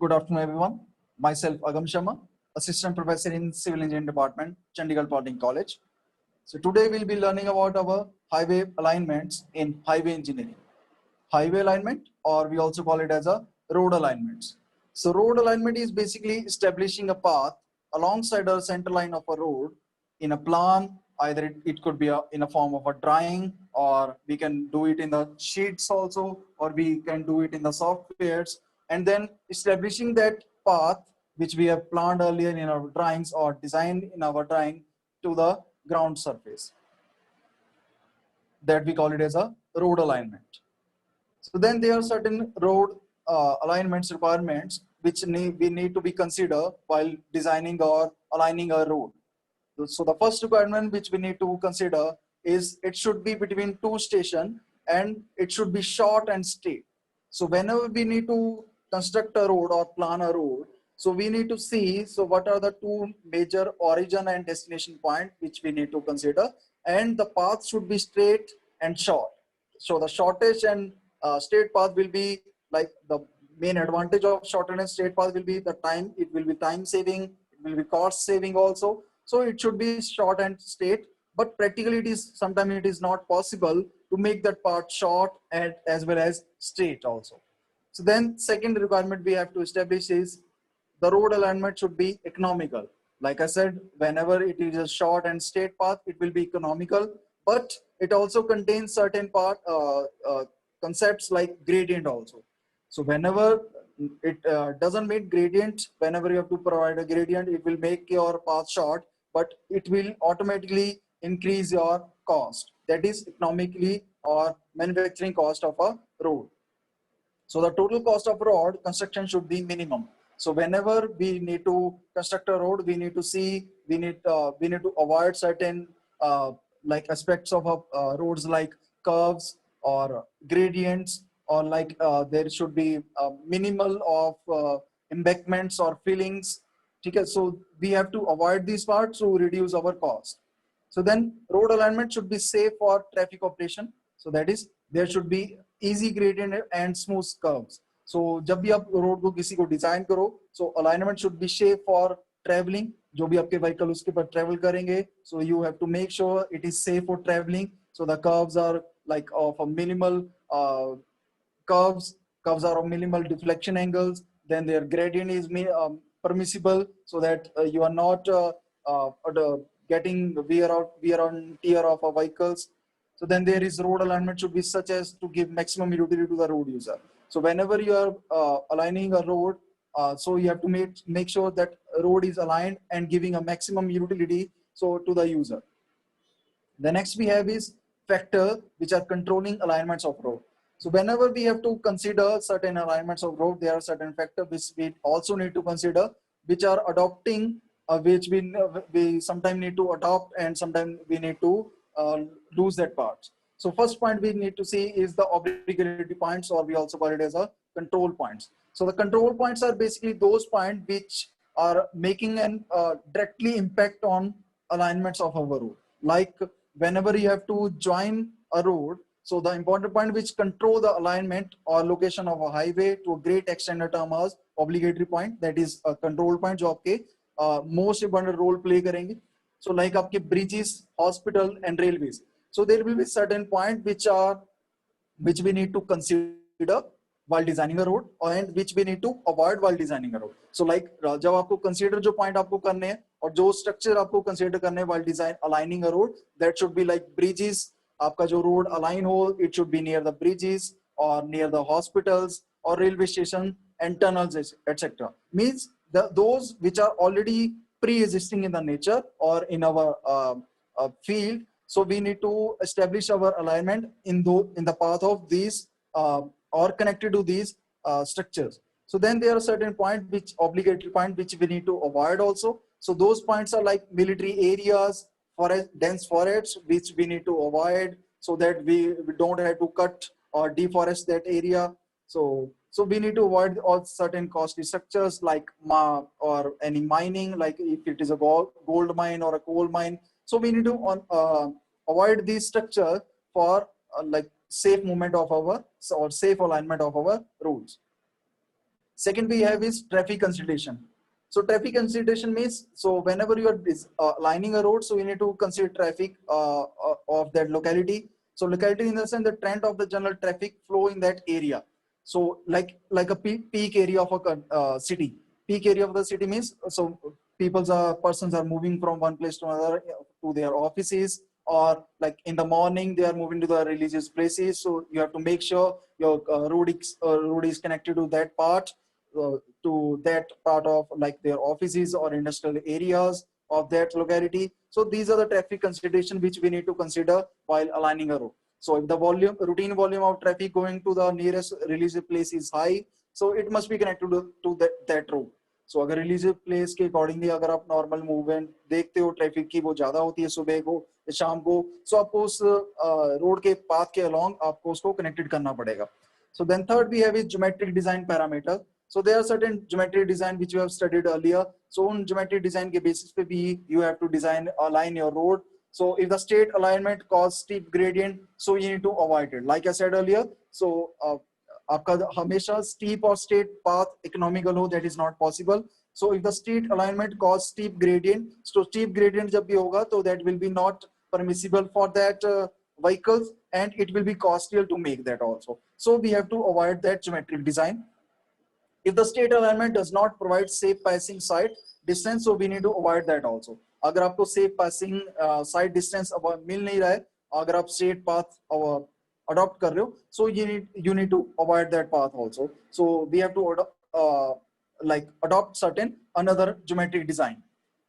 Good afternoon, everyone. Myself, Agam Sharma, Assistant Professor in Civil Engineering Department, Chandigarh Polytechnic College. So today we'll be learning about our highway alignments in highway engineering. Highway alignment, or we also call it as a road alignments. So road alignment is basically establishing a path alongside a center line of a road in a plan. Either it could be in a form of a drawing, or we can do it in the sheets also, or we can do it in the softwares, and then establishing that path which we have planned earlier in our drawings or designed in our drawing to the ground surface. That we call it as a road alignment. So then there are certain road alignments requirements which we need to be considered while designing or aligning a road. So the first requirement which we need to consider is it should be between two stations and it should be short and straight. So whenever we need to construct a road or plan a road, so we need to see, so what are the two major origin and destination point which we need to consider, and the path should be straight and short. So the shortest and straight path will be like the main advantage of shorter and straight path will be the time. It will be time saving, it will be cost saving also. So it should be short and straight, but practically it is sometimes it is not possible to make that part short and as well as straight also. So then second requirement we have to establish is the road alignment should be economical. Like I said, whenever it is a short and straight path, it will be economical, but it also contains certain concepts like gradient also. So whenever it doesn't make gradient, whenever you have to provide a gradient, it will make your path short, but it will automatically increase your cost. That is economically or manufacturing cost of a road. So the total cost of road construction should be minimum. So whenever we need to construct a road, we need to see, we need to avoid certain like aspects of roads like curves or gradients, or like there should be minimal of embankments or fillings. Okay, so we have to avoid these parts to reduce our cost. So then road alignment should be safe for traffic operation. So that is, there should be easy gradient and smooth curves. So जब भी आप road को किसी को design करो, so alignment should be safe for traveling. जो भी आपके vehicle उसके पर travel करेंगे, so you have to make sure it is safe for traveling. So the curves are like of a minimal curves are of minimal deflection angles. Then their gradient is permissible, so that you are not getting wear and tear of vehicles. So then there is road alignment should be such as to give maximum utility to the road user. So whenever you are aligning a road, so you have to make sure that road is aligned and giving a maximum utility so to the user. The next we have is factor which are controlling alignments of road. So whenever we have to consider certain alignments of road, there are certain factors which we also need to consider, which are adopting, which we sometimes need to adopt and sometimes we need to lose that part. So first point we need to see is the obligatority points, or we also call it as a control points. So the control points are basically those points which are making an directly impact on alignments of our road. Like whenever you have to join a road, so the important point which control the alignment or location of a highway to a great extent are termed as obligatory point. That is a control point जो आपके most important role play करेंगे. So like आपके bridges, hospital and railways. So there will be certain point which we need to consider while designing a road, and which we need to avoid while designing a road. So like जब आपको consider जो point आपको करने हैं और जो structure आपको consider करने हैं while aligning a road, that should be like bridges. आपका जो road align हो, it should be near the bridges or near the hospitals or railway station and tunnels, etc. Means those which are already pre-existing in the nature or in our field. So we need to establish our alignment in the path of these or connected to these structures. So then there are certain points which obligatory point which we need to avoid also. So those points are like military areas, forest, dense forests, which we need to avoid so that we don't have to cut or deforest that area. So we need to avoid all certain costly structures like or any mining, like if it is a gold mine or a coal mine. So we need to avoid these structures for like safe movement of our or safe alignment of our roads. Second we have is traffic consideration. So traffic consideration means, so whenever you are lining a road, so you need to consider traffic of that locality. So locality in the sense the trend of the general traffic flow in that area. So like a peak area of a city. Peak area of the city means, so persons are moving from one place to another to their offices, or like in the morning they are moving to the religious places. So you have to make sure your road is connected to that part, to that part of like their offices or industrial areas of that locality. So these are the traffic consideration which we need to consider while aligning a road. So if the routine volume of traffic going to the nearest religious place is high, so it must be connected to that road. So अगर religious place के accordingly अगर आप normal movement देखते हो traffic की, वो ज्यादा होती है सुबह को या शाम को, सो आपको उस रोड के पाथ के अलोंग आपको उसको कनेक्टेड करना पड़ेगा. So then third we have is geometric design parameter. So there are certain geometric design which you have studied earlier. So on geometric design के basis पे भी you have to align your road. So if the state alignment cause steep gradient, so you need to avoid it. Like I said earlier, so आपका हमेशा steep or straight path economical हो, that is not possible. So if the state alignment cause steep gradient, so steep gradient जब भी होगा, तो that will be not permissible for that vehicles, and it will be costlier to make that also. So we have to avoid that geometric design. If the state alignment does not provide safe passing side distance, so we need to avoid that also. अगर आपको safe passing side distance मिल नहीं रहा है, अगर आप straight path adopt कर रहे हो, so you need to avoid that path also. So we have to adopt certain another geometric design.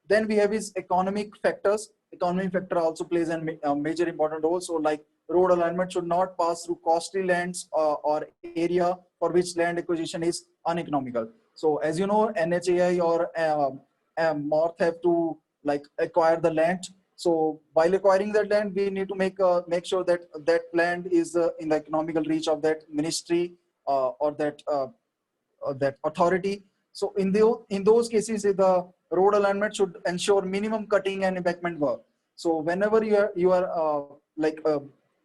Then we have is economic factors. Economic factor also plays a major important role. So like road alignment should not pass through costly lands or area for which land acquisition is uneconomical. So as you know, NHAI or MORTH have to like acquire the land. So while acquiring that land, we need to make sure that that land is in the economical reach of that ministry or that authority. So in those cases, the road alignment should ensure minimum cutting and embankment work. So whenever you are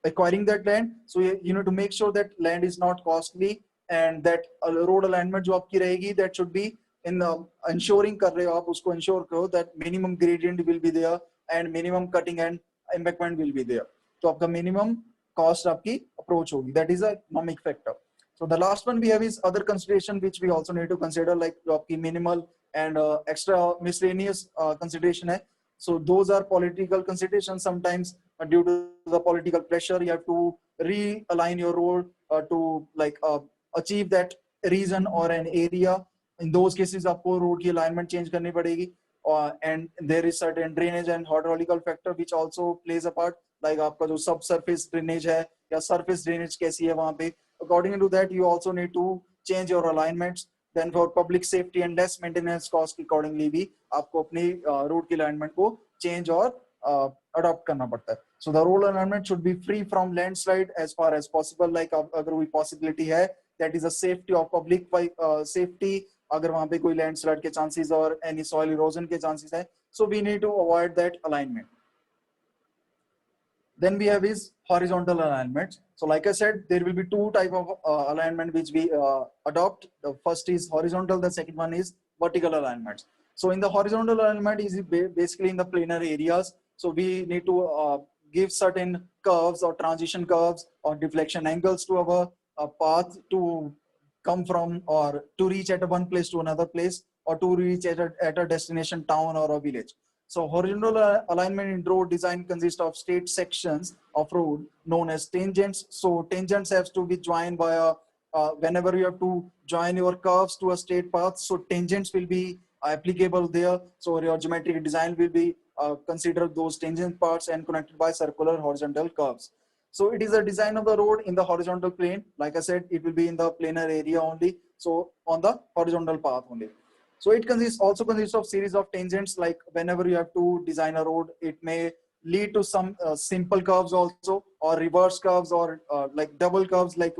acquiring that land, so you need to make sure that land is not costly, and that road alignment जो आपकी रहेगी, that should be in ensuring कर रहे हो आप उसको ensure करो that minimum gradient will be there and minimum cutting and embankment will be there. तो आपका minimum cost आपकी approach होगी. That is a economic factor. So the last one we have is other consideration which we also need to consider, like आपकी minimal and extra miscellaneous consideration hai. So those are political considerations. Sometimes due to the political pressure, you have to realign your road to achieve that region or an area. In those cases, आपको road की alignment change करनी पड़ेगी. And there is certain drainage and hydraulical factor which also plays a part. Like आपका जो subsurface drainage है या surface drainage कैसी है वहाँ पे. According to that, you also need to change your alignments. Then for public safety and less maintenance cost accordingly भी आपको अपनी road की alignment को change और adopt करना पड़ता है. So the road alignment should be free from landslide as far as possible. Like अगर कोई possibility है, that is a safety of public safety. अगर वहाँ पे कोई landslide के chances और any soil erosion के chances है, so we need to avoid that alignment. Then we have is horizontal alignment. So like I said, there will be two type of alignment which we adopt. The first is horizontal, the second one is vertical alignments. So in the horizontal alignment is basically in the planar areas. So we need to give certain curves or transition curves or deflection angles to our path to come from or to reach at one place to another place, or to reach at a destination town or a village. So horizontal alignment in road design consists of straight sections of road known as tangents. So tangents have to be joined by whenever you have to join your curves to a straight path, so tangents will be applicable there. So your geometric design will be consider those tangent parts and connected by circular horizontal curves. So it is a design of the road in the horizontal plane. Like I said, it will be in the planar area only. So on the horizontal path only. So it also consists of series of tangents. Like whenever you have to design a road, it may lead to some simple curves also, or reverse curves, or like double curves, like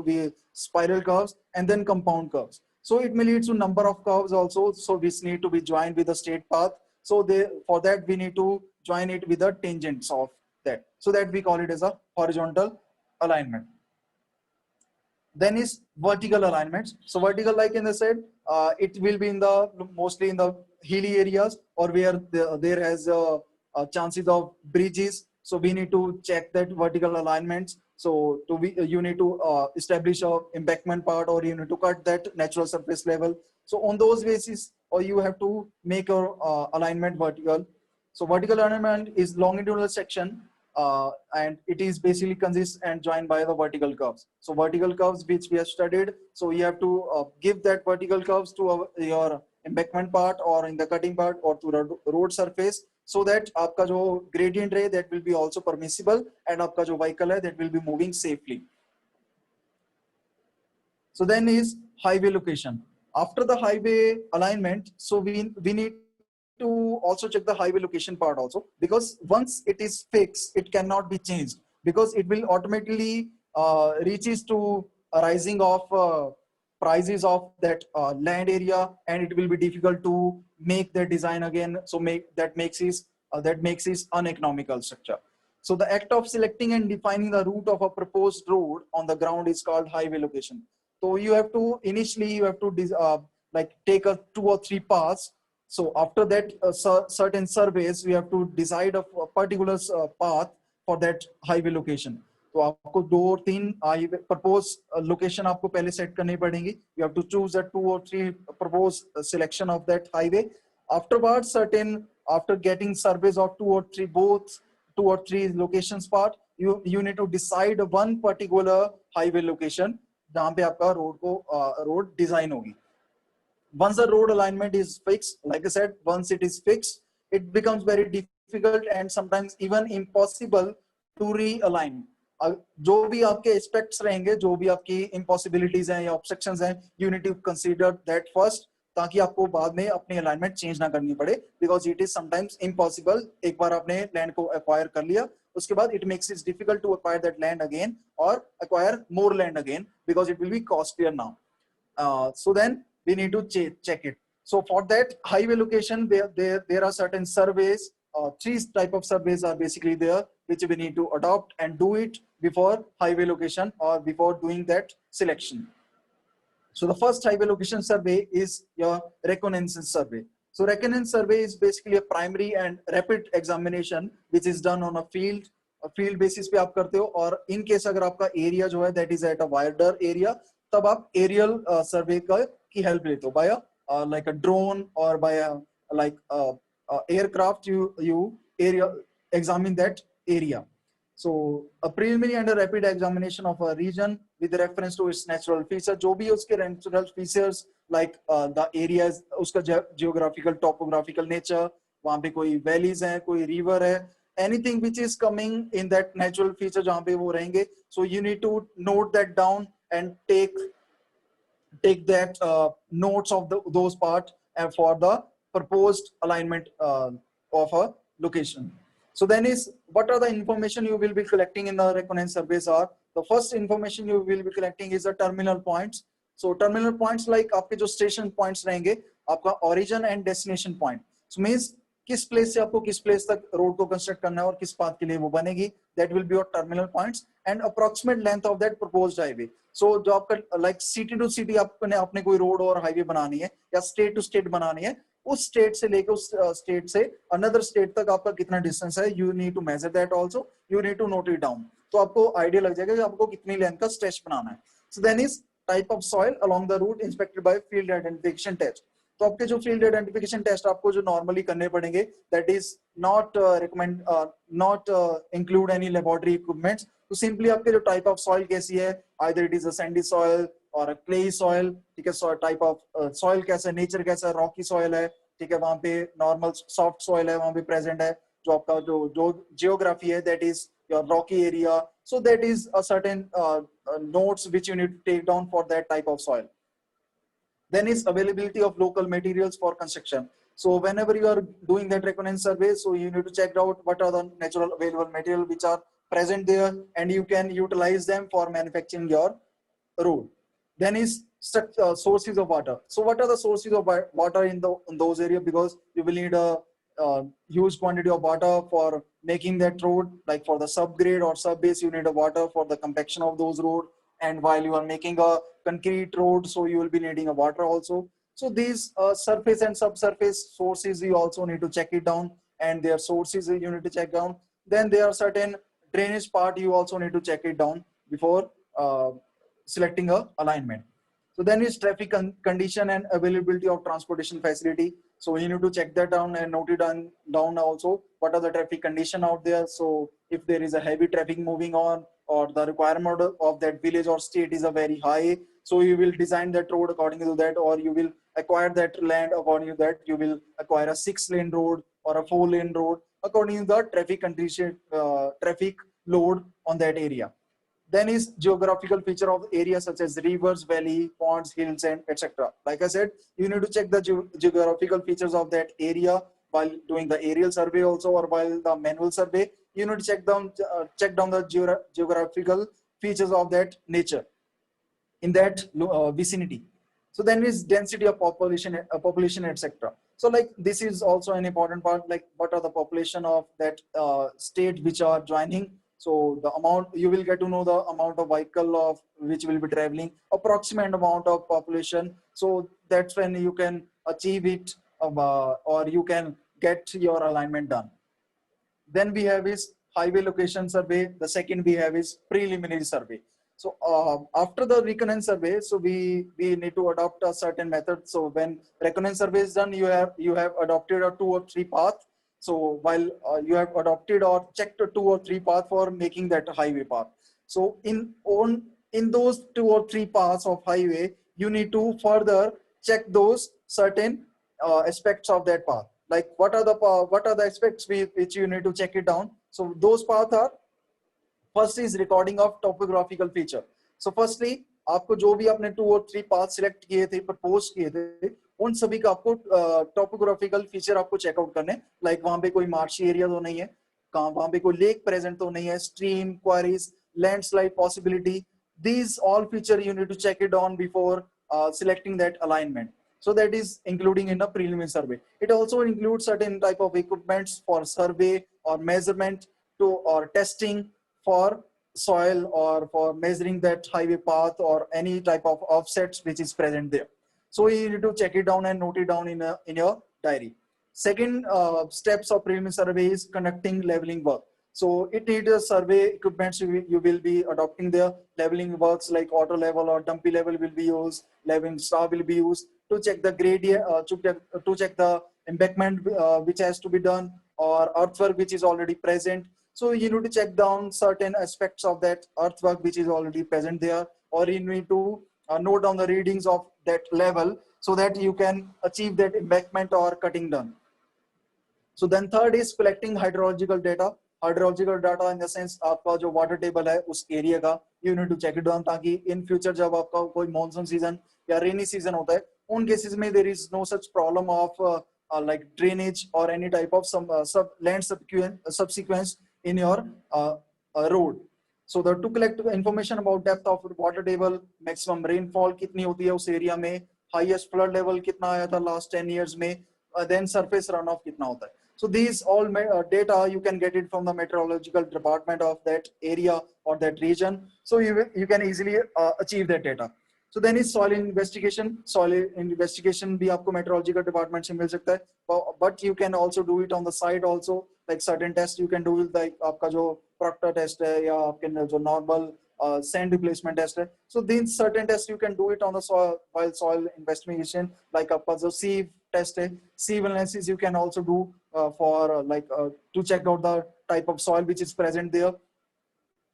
spiral curves, and then compound curves. So it may lead to number of curves also. So this need to be joined with a straight path. So for that we need to join it with the tangents of that. So that we call it as a horizontal alignment. Then is vertical alignments. So vertical, like in the said, it will be in the mostly in the hilly areas or where there has chances of bridges. So we need to check that vertical alignments. So to be, you need to establish a embankment part, or you need to cut that natural surface level. So on those basis, or you have to make your alignment vertical. So vertical alignment is longitudinal section, and it is basically consists and joined by the vertical curves. So vertical curves which we have studied, so you have to give that vertical curves to your embankment part or in the cutting part or to the road surface, so that आपका जो gradient ray that will be also permissible, and आपका जो vehicle है that will be moving safely. So then is highway location. After the highway alignment, so we need to also check the highway location part also, because once it is fixed, it cannot be changed, because it will automatically reaches to a rising of prices of that land area, and it will be difficult to make the design again. So that makes it uneconomical structure. So the act of selecting and defining the route of a proposed road on the ground is called highway location. So you have to initially you have to like take a 2 or 3 paths. So after that certain surveys, we have to decide a particular path for that highway location. तो आपको 2-3 highway propose location आपको पहले set करनी पड़ेंगी. You have to choose a 2 or 3 proposed selection of that highway. Afterwards, after getting surveys of 2 or 3 both 2 or 3 locations part, you need to decide one particular highway location जहाँ पे आपका road design होगी. Once the road alignment is fixed, like I said, once it is fixed, it becomes very difficult and sometimes even impossible to realign. जो भी आपके aspects रहेंगे, जो भी आपकी impossibilities हैं या obstructions हैं, you need to consider that first, ताकि आपको बाद में अपनी alignment change ना करनी पड़े, because it is sometimes impossible. एक बार आपने land को acquire कर लिया, उसके बाद it makes it difficult to acquire that land again or acquire more land again, because it will be costlier now. So then we need to check it. So for that highway location, there are certain surveys. 3 type of surveys are basically there, which we need to adopt and do it before highway location or before doing that selection. So the first highway location survey is your reconnaissance survey. So reconnaissance survey is basically a primary and rapid examination which is done on a field basis पे आप करते हो, और in case अगर आपका area जो है that is at a wider area, तब आप aerial survey की help लेते हो by a like a drone or by a like aircraft. You examine that area. So a preliminary and a rapid examination of a region with reference to its natural features, जो भी उसके natural features like the areas, उसका geographical topographical nature, वहाँ पे कोई valleys हैं, कोई river है, anything which is coming in that natural feature जहाँ पे वो रहेंगे. So you need to note that down and take that notes of those part for the proposed alignment of a location. So then is what are the information you will be collecting in the reconnaissance surveys are. The first information you will be collecting is the terminal points. So terminal points like आपके जो station points रहेंगे, आपका origin and destination point. So means किस place से आपको किस place तक road को construct करना है और किस path के लिए वो बनेगी, that will be your terminal points and approximate length of that proposed highway. So जो आपका like city to city आपने कोई road और highway बनानी है या state to state बनानी है, उस स्टेट से लेकर उस स्टेट से अनदर स्टेट तक आपका कितना डिस्टेंस है, you need to measure that also, you need to note it down. तो आपको आइडिया लग जाएगा कि आपको कितनी लेंथ का स्ट्रेच बनाना है. So then is type of soil along the route inspected by field identification test. तो आपके जो फील्ड आइडेंटिफिकेशन टेस्ट आपको जो नॉर्मली करने पड़ेंगे, that is not recommend not include any laboratory equipments. तो सिंपली आपके जो टाइप ऑफ सॉइल कैसी है, either it is a Sandy soil और अ क्ले सॉइल, ठीक है, टाइप ऑफ सॉइल कैसा है, नेचर कैसा है, रॉकी सॉइल है, ठीक है, वहां पे नॉर्मल सॉफ्ट सॉइल है वहां पे प्रेजेंट है, जो आपका जो जियोग्राफी है that is your Rocky area. So that is a certain notes which you need to take down for that type of soil. Then is availability of local materials for construction. So whenever you are doing that reconnaissance survey, so you need to check out what are the natural available material which are present there, and you can utilize them for manufacturing your road. Then is sources of water. So what are the sources of water in those areas, because you will need a huge quantity of water for making that road, like for the subgrade or subbase you need a water for the compaction of those road, and while you are making a concrete road, so you will be needing a water also. So these surface and subsurface sources you also need to check it down, and their sources you need to check down. Then there are certain drainage part you also need to check it down before selecting a alignment. So then is traffic condition and availability of transportation facility. So you need to check that down and note it down also. What are the traffic condition out there? So if there is a heavy traffic moving on, or the requirement of that village or state is a very high, so you will design that road according to that, or you will acquire that land according to that. You will acquire a 6-lane road or a 4-lane road according to the traffic condition, traffic load on that area. Then is geographical feature of area such as rivers, valley, ponds, hills, and etc. Like I said, you need to check the geographical features of that area while doing the aerial survey also, or while the manual survey. You need to check down the geographical features of that nature in that vicinity. So then is density of population, etc. So like this is also an important part, like what are the population of that state which are joining. So the amount, you will get to know the amount of vehicle of which will be traveling, approximate amount of population. So that's when you can achieve it, or you can get your alignment done. Then we have is highway location survey. The second we have is preliminary survey. So after the recurrence survey, so we need to adopt a certain method. So when recurrence survey is done, you have adopted a 2 or 3 path. So while you have adopted or checked a 2 or 3 path for making that highway path. So in those 2 or 3 paths of highway, you need to further check those certain aspects of that path. Like what are the aspects which you need to check it down. So those paths are, first is recording of topographical feature. So firstly आपको जो भी आपने 2 और 3 path select किए थे, propose किए थे, उन सभी का आपको टॉपोग्राफिकल फीचर आपको चेकआउट करने. लाइक वहां पे कोई मार्शी एरिया तो नहीं है, कहाँ वहां पे कोई लेक प्रेजेंट तो नहीं है, stream, queries, landslide possibility. These all feature you need to check it on before selecting that alignment. So that is including in a preliminary survey. It also includes certain type of equipments for survey or measurement to or testing for soil, or for measuring that highway path or any type of offsets which is present there. So you need to check it down and note it down in your diary. Second steps of preliminary survey is conducting leveling work. So it needs a survey equipment you will be adopting there. Leveling works like auto level or dumpy level will be used. Leveling star will be used to check the gradient, to check the embankment which has to be done, or earthwork which is already present. So you need to check down certain aspects of that earthwork which is already present there, or you need to note down the readings of that level so that you can achieve that embankment or cutting done. So then third is collecting hydrological data. Hydrological data in the sense आपका जो water table है उस area का you need to check it down, ताकि in future जब आपका कोई monsoon season या rainy season होता है, उन cases में there is no such problem of like drainage or any type of some land subsequence in your road. So the to collect information about depth of water table, maximum rainfall कितनी होती है उस area में, highest flood level कितना आया था last 10 years में, then surface runoff कितना होता है. So these all data you can get it from the meteorological department of that area or that region. So you can easily achieve that data. So then is soil investigation. Soil investigation भी आपको meteorological department से मिल सकता है, but you can also do it on the site also. Like certain tests you can do with like आपका जो Proctor test है या आपके जो normal sand replacement test है. So these certain tests you can do it on the soil while soil investigation. Like आपका जो sieve test है, sieve analysis you can also do for to check out the type of soil which is present there.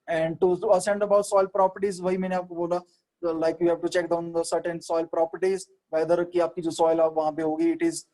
And to understand about soil properties, वही मैंने आपको बोला, like you have to check down the certain soil properties, whether कि आपकी जो soil है वहाँ पे होगी it is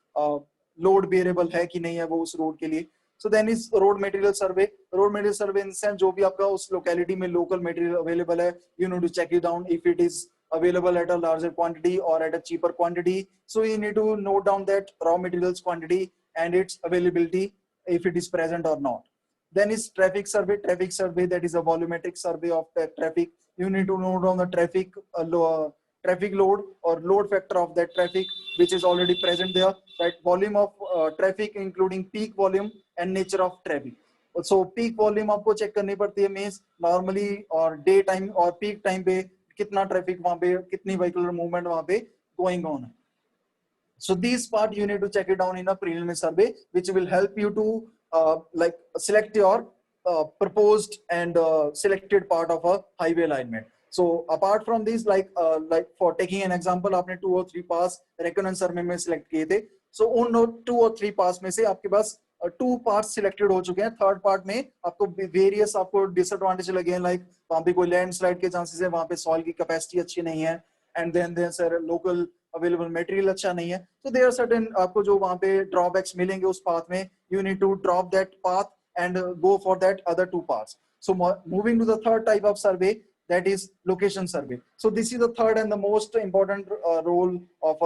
load bearable है कि नहीं है वो उस road के लिए. So then is road material survey. Road material survey in the sense जो भी आपका उस locality में local material available है, you need to check it down if it is available at a larger quantity or at a cheaper quantity. So you need to note down that raw materials quantity and its availability if it is present or not. Then is traffic survey. Traffic survey, that is a volumetric survey of the traffic. You need to note down the traffic traffic load or load factor of that traffic which is already present there. Right, volume of traffic including peak volume and nature of traffic. So peak volume आपको check करनी पड़ती है, means normally or day time or peak time पे कितना traffic वहां पे, कितनी vehicular movement वहां पे going on है. So these part you need to check it down in a preliminary survey, which will help you to like select your proposed and selected part of a highway alignment. So apart from these, like for taking an example, आपने 2 और 3 पास recurrent survey में select किए थे. So उन 2 और 3 पास में से आपके पास 2 पार्ट्स सिलेक्टेड हो चुके हैं. थर्ड पार्ट में आपको वेरियस आपको डिसएडवांटेज लगे हैं, लाइक वहां पे कोई लैंडस्लाइड के चांसेस है, वहां पे सॉइल की कैपेसिटी अच्छी नहीं है, and then sir local available material अच्छा नहीं है. तो देयर आर सर्टेन आपको जो वहां पे ड्रॉबैक्स मिलेंगे उस पाथ में. You need to drop that path and go for that other 2 parts. So moving to the third type of survey, that is location survey. So this is the third and the most important role of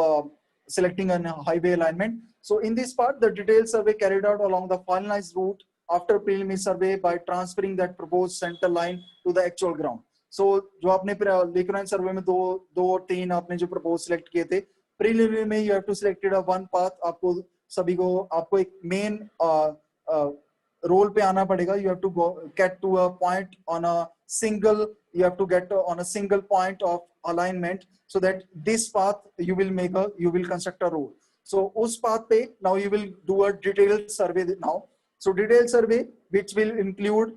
selecting a highway alignment. So in this part, the detailed survey carried out along the finalized route after preliminary survey by transferring that proposed center line to the actual ground. So जो आपने लेकराइन सर्वे में दो और 3 आपने जो propose select किए थे, preliminary में you have to select a one path. आपको सभी को आपको एक मेन रोल पे आना पड़ेगा. You have to go get to a point on a single, you have to get on a single point of alignment, so that this path you will construct a road. So उस path पे now you will do a detailed survey now. So detailed survey which will include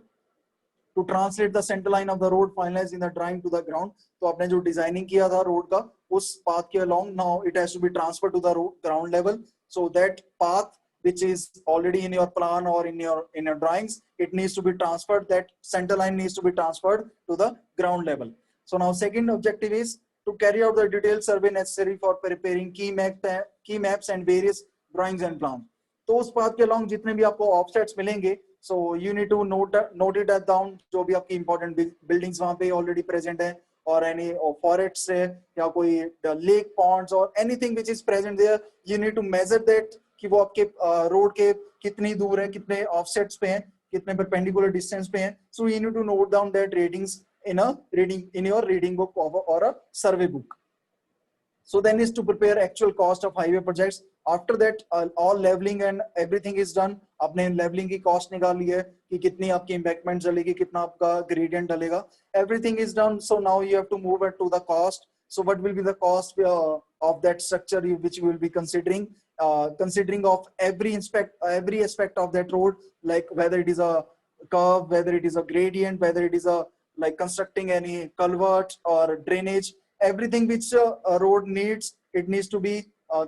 to translate the center line of the road finalized in the drawing to the ground. तो आपने जो designing किया था road का उस path के along, now it has to be transferred to the road ground level. So that path which is already in your plan or in your drawings, it needs to be transferred. That center line needs to be transferred to the ground level. So now second objective is to carry out the detailed survey necessary for preparing key maps and various drawings and plans. तो उस path के along जितने भी आपको offsets मिलेंगे, so you need to note it down. जो भी आपकी important buildings वहाँ पे already present है, or any forests है, या कोई lake ponds or anything which is present there, you need to measure that कि वो आपके रोड के कितनी दूर है, कितने ऑफसेट्स पे हैं, कितने परपेंडिकुलर डिस्टेंस पे हैं. So you need to note down that ratings in your reading book or a survey book. So then is to prepare actual cost of highway projects. After that all leveling and everything is done. आपने leveling की cost निकाल ली है कि कितनी आपकी embankment डलेगी, कितना आपका gradient डलेगा. Everything is done. So now you have to move it to the cost. So what will be the cost of that structure which you will be considering? Considering of every aspect of that road, like whether it is a curve, whether it is a gradient, whether it is a like constructing any culvert or drainage, everything which a road needs, it needs to be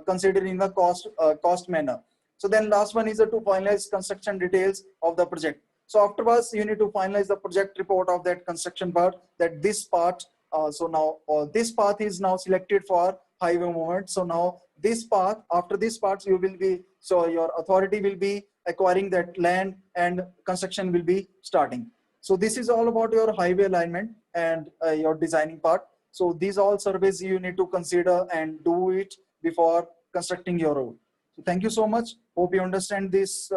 considered in the cost manner. So then last one is to finalize construction details of the project. So afterwards you need to finalize the project report of that construction part, that this part so now this path is now selected for highway movement. So now this path, after this part you will be, so your authority will be acquiring that land and construction will be starting. So this is all about your highway alignment and your designing part. So these all surveys you need to consider and do it before constructing your road. So thank you so much. Hope you understand this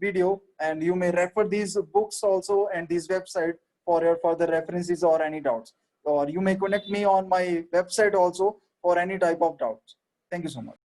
video, and you may refer these books also and these website for your further references or any doubts. Or you may connect me on my website also for any type of doubts. Thank you so much.